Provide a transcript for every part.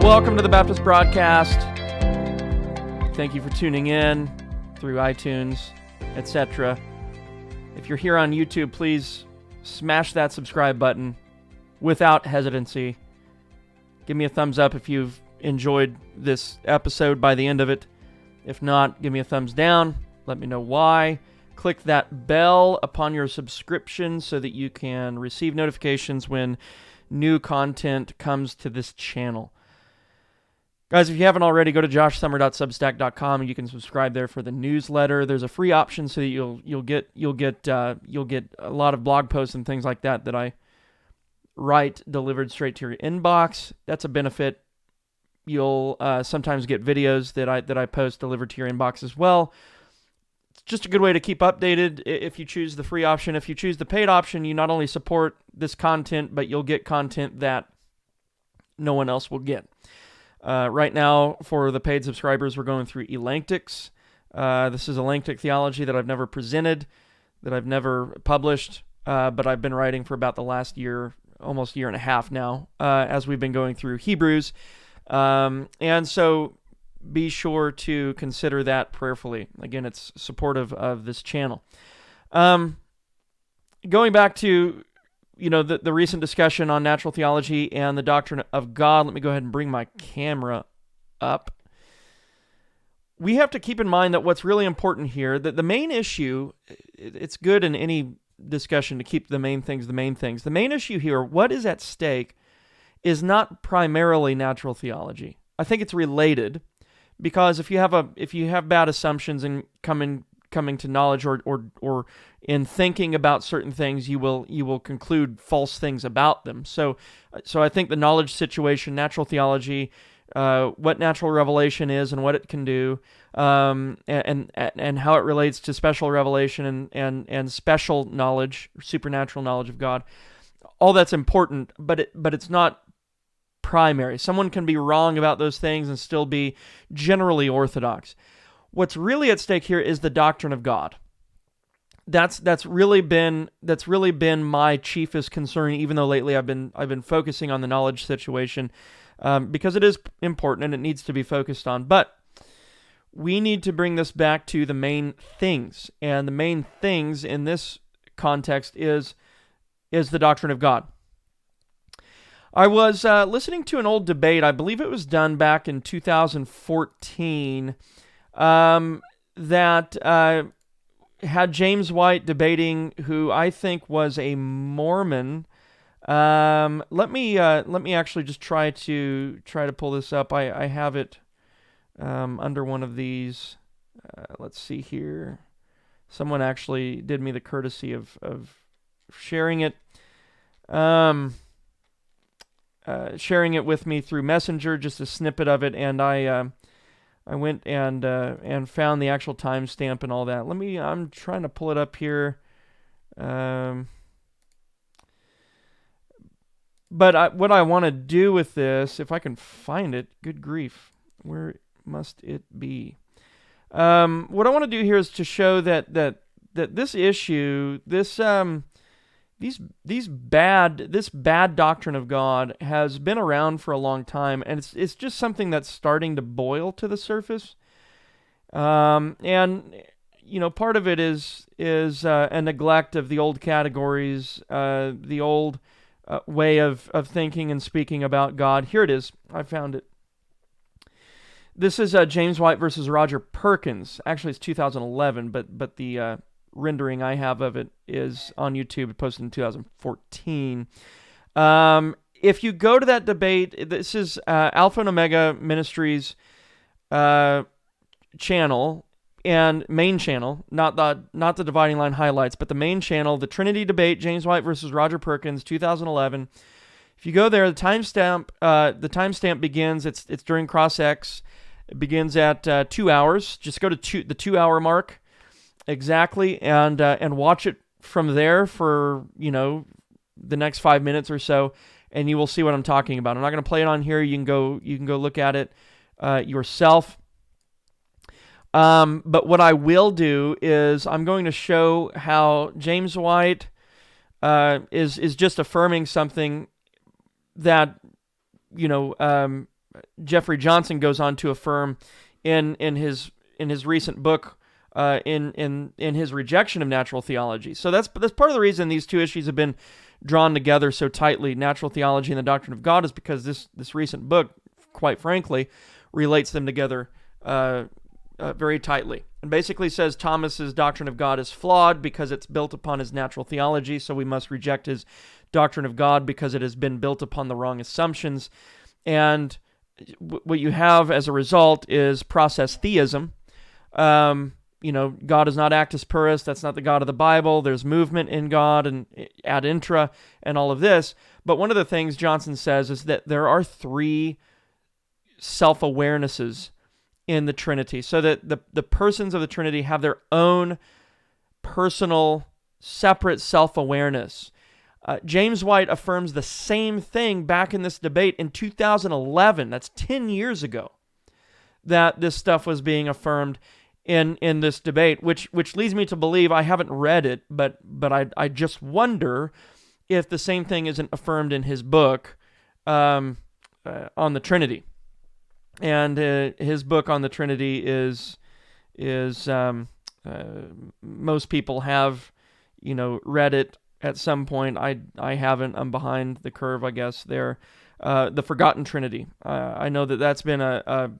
Welcome to the Baptist Broadcast. Thank you for tuning in through iTunes, etc. If you're here on YouTube, please smash that subscribe button without hesitancy. Give me a thumbs up if you've enjoyed this episode by the end of it. If not, give me a thumbs down. Let me know why. Click that bell upon your subscription so that you can receive notifications when new content comes to this channel. Guys, if you haven't already, go to joshsummer.substack.com and you can subscribe there for the newsletter. There's a free option so that you'll get a lot of blog posts and things like that I write delivered straight to your inbox. That's a benefit. You'll sometimes get videos that I post delivered to your inbox as well. It's just a good way to keep updated if you choose the free option. If you choose the paid option, you not only support this content, but you'll get content that no one else will get. Right now, for the paid subscribers, we're going through Elenctics. This is Elenctic theology that I've never presented, that I've never published, but I've been writing for about the last year, almost year and a half now, as we've been going through Hebrews. And so be sure to consider that prayerfully. Again, it's supportive of this channel. Going back to the recent discussion on natural theology and the doctrine of God, let me go ahead and bring my camera up. We have to keep in mind that what's really important here, that the main issue, it's good in any discussion to keep the main things the main things. The main issue here, what is at stake, is not primarily natural theology. I think it's related, because if you have bad assumptions and coming to knowledge or in thinking about certain things, you will conclude false things about them. So I think the knowledge situation, natural theology, what natural revelation is and what it can do, and how it relates to special revelation and special knowledge, supernatural knowledge of God, all that's important, but it's not primary. Someone can be wrong about those things and still be generally orthodox. What's really at stake here is the doctrine of God. That's really been my chiefest concern, even though lately I've been focusing on the knowledge situation, because it is important and it needs to be focused on. But we need to bring this back to the main things, and the main things in this context is the doctrine of God. I was listening to an old debate. I believe it was done back in 2014. That had James White debating, who I think was a Mormon. Let me actually just try to pull this up. I have it under one of these. Let's see here. Someone actually did me the courtesy of sharing it. Sharing it with me through Messenger, just a snippet of it, and I went and found the actual timestamp and all that. I'm trying to pull it up here. But what I want to do with this, if I can find it, good grief, where must it be? What I want to do here is to show that this issue, this bad doctrine of God has been around for a long time, and it's just something that's starting to boil to the surface. And part of it is a neglect of the old categories, the old way of thinking and speaking about God. Here it is. I found it. This is James White versus Roger Perkins. Actually, it's 2011, but the rendering I have of it is on YouTube, posted in 2014. If you go to that debate, this is Alpha and Omega Ministries channel and main channel, not the Dividing Line highlights, but the main channel, the Trinity debate, James White versus Roger Perkins, 2011. If you go there, the timestamp begins. It's during Cross X. It begins at 2 hours. Just go to the 2 hour mark. Exactly, and watch it from there for the next 5 minutes or so, and you will see what I'm talking about. I'm not going to play it on here. You can go look at it yourself. But what I will do is I'm going to show how James White is just affirming something that Jeffrey Johnson goes on to affirm in his recent book, in his rejection of natural theology. So that's part of the reason these two issues have been drawn together so tightly, natural theology and the doctrine of God, is because this recent book, quite frankly, relates them together very tightly, and basically says Thomas's doctrine of God is flawed because it's built upon his natural theology, so we must reject his doctrine of God because it has been built upon the wrong assumptions. And what you have as a result is process theism. God is not actus purus. That's not the God of the Bible. There's movement in God and ad intra and all of this. But one of the things Johnson says is that there are three self-awarenesses in the Trinity, so that the persons of the Trinity have their own personal, separate self-awareness. James White affirms the same thing back in this debate in 2011. That's 10 years ago that this stuff was being affirmed in this debate, which leads me to believe, I haven't read it, but I just wonder if the same thing isn't affirmed in his book on the Trinity. And his book on the Trinity is most people have, read it at some point. I haven't. I'm behind the curve, I guess. There, the Forgotten Trinity. I know that's been a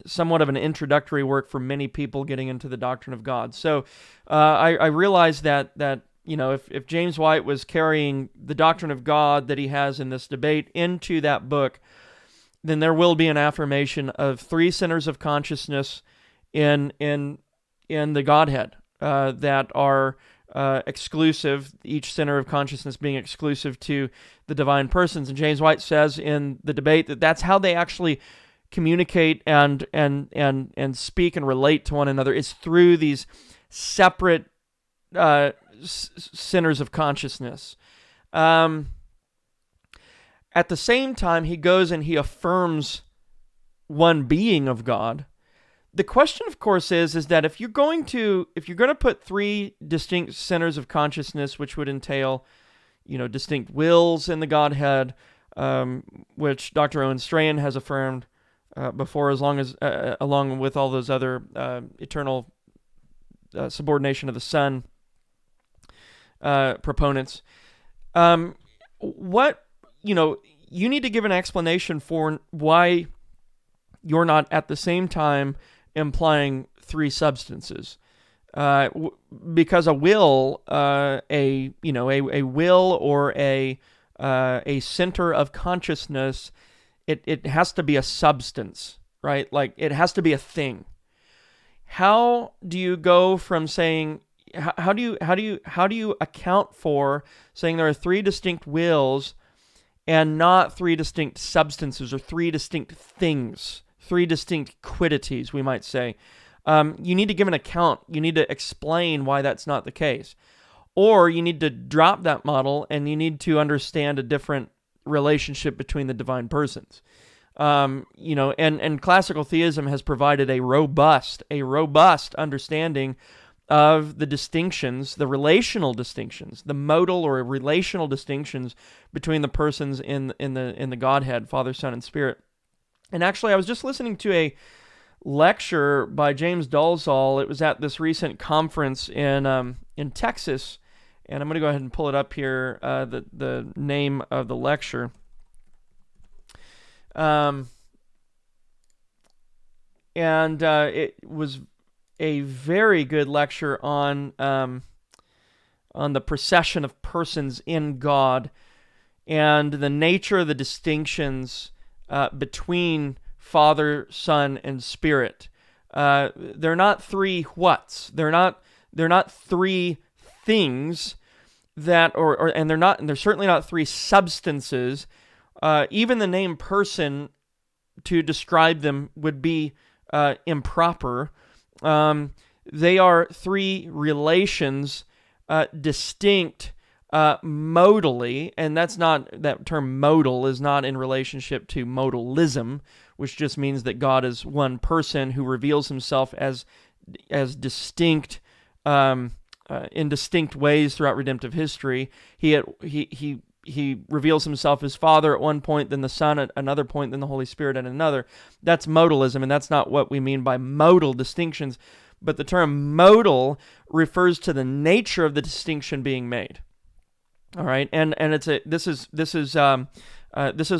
somewhat of an introductory work for many people getting into the doctrine of God. So I realize that if James White was carrying the doctrine of God that he has in this debate into that book, then there will be an affirmation of three centers of consciousness in the Godhead that are exclusive, each center of consciousness being exclusive to the divine persons. And James White says in the debate that that's how they actually communicate and speak and relate to one another. It's through these separate centers of consciousness. At the same time, he goes and he affirms one being of God. The question, of course, is that if you're going to put three distinct centers of consciousness, which would entail, distinct wills in the Godhead, which Dr. Owen Strahan has affirmed before, along with all those other eternal subordination of the Son proponents, you need to give an explanation for why you're not at the same time implying three substances, because a will, a will or a center of consciousness, it has to be a substance, right? Like it has to be a thing. How do you go from saying? How do you account for saying there are three distinct wills and not three distinct substances or three distinct things, three distinct quiddities, we might say? You need to give an account. You need to explain why that's not the case. Or you need to drop that model and you need to understand a different relationship between the divine persons. And classical theism has provided a robust understanding of the distinctions, the relational distinctions, the modal or relational distinctions between the persons in the Godhead, Father, Son, and Spirit. And actually, I was just listening to a lecture by James Dolezal. It was at this recent conference in Texas, and I'm going to go ahead and pull it up here. The name of the lecture. It was a very good lecture on the procession of persons in God and the nature of the distinctions between Father, Son, and Spirit. They're not three whats. They're not three things that, and they're certainly not three substances. Even the name person to describe them would be improper. They are three relations, distinct modally, and that term modal is not in relationship to modalism, which just means that God is one person who reveals himself as distinct in distinct ways throughout redemptive history. He he reveals himself as Father at one point, then the Son at another point, then the Holy Spirit at another. That's modalism, and that's not what we mean by modal distinctions. But the term modal refers to the nature of the distinction being made. All right, and this is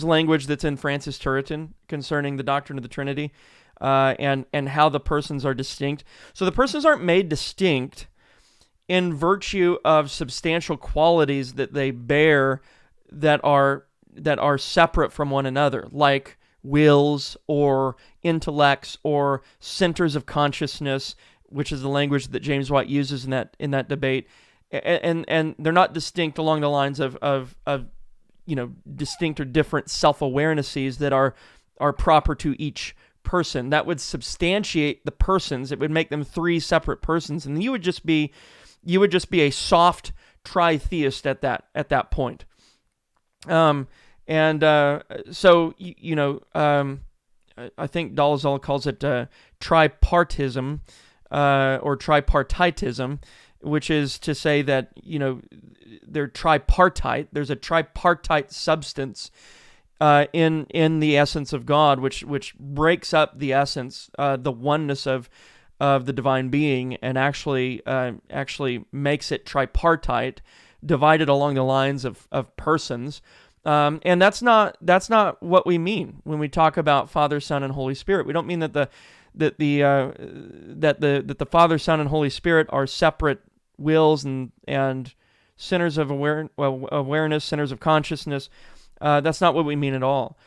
language that's in Francis Turretin concerning the doctrine of the Trinity, and how the persons are distinct. So the persons aren't made distinct in virtue of substantial qualities that they bear that are separate from one another, like wills or intellects or centers of consciousness, which is the language that James White uses in that debate. And they're not distinct along the lines of distinct or different self-awarenesses that are proper to each person. That would substantiate the persons. It would make them three separate persons, and you would just be a soft tritheist at that point. So I think Dolezal calls it tripartism or tripartitism, which is to say that they're tripartite. There's a tripartite substance in the essence of God, which breaks up the essence, the oneness of the divine being, and actually makes it tripartite, divided along the lines of persons. And that's not what we mean when we talk about Father, Son, and Holy Spirit. We don't mean that the Father, Son, and Holy Spirit are separate wills and centers of awareness, centers of consciousness. That's not what we mean at all.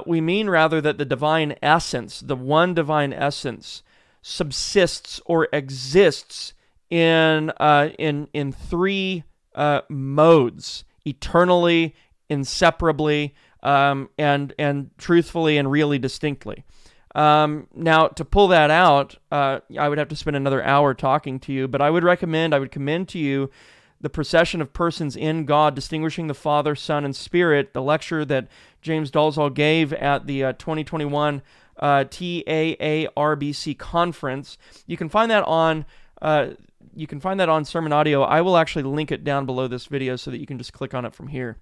We mean rather that the divine essence, the one divine essence, subsists or exists in three modes: eternally, inseparably, and truthfully and really distinctly. Now, to pull that out, I would have to spend another hour talking to you, but I would commend to you the procession of persons in God, distinguishing the Father, Son, and Spirit, the lecture that James Dolezal gave at the 2021 TAARBC conference. You can find that on Sermon Audio. I will actually link it down below this video so that you can just click on it from here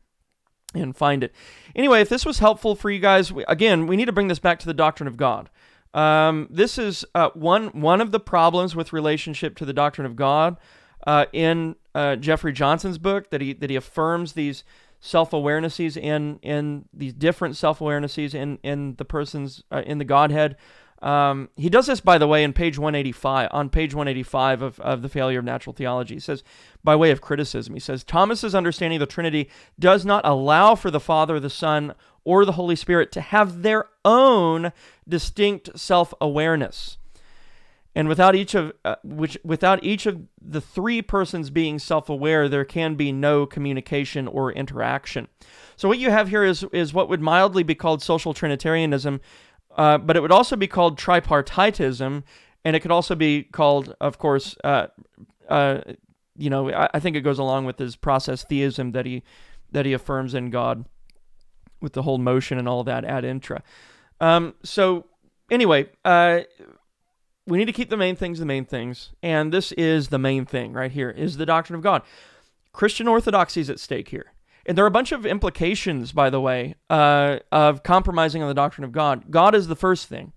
and find it. Anyway, if this was helpful for you guys, we need to bring this back to the doctrine of God. This is one of the problems with relationship to the doctrine of God in Jeffrey Johnson's book, that he affirms these self-awarenesses in these different self-awarenesses in the persons in the Godhead. He does this, by the way, on page 185 of The Failure of Natural Theology. He says, by way of criticism, he says, Thomas's understanding of the Trinity does not allow for the Father, the Son, or the Holy Spirit to have their own distinct self-awareness. And without each of the three persons being self-aware, there can be no communication or interaction. So what you have here is what would mildly be called social trinitarianism, but it would also be called tripartitism, and it could also be called, of course, I think it goes along with his process theism that he affirms in God, with the whole motion and all of that ad intra. So anyway, we need to keep the main things, and this is the main thing right here, is the doctrine of God. Christian orthodoxy is at stake here. And there are a bunch of implications, by the way, of compromising on the doctrine of God. God is the first thing.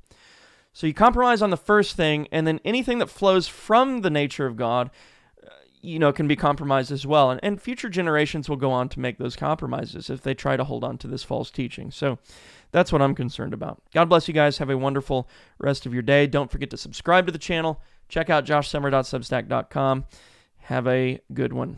So you compromise on the first thing, and then anything that flows from the nature of God, can be compromised as well. And future generations will go on to make those compromises if they try to hold on to this false teaching. So that's what I'm concerned about. God bless you guys. Have a wonderful rest of your day. Don't forget to subscribe to the channel. Check out joshsummer.substack.com. Have a good one.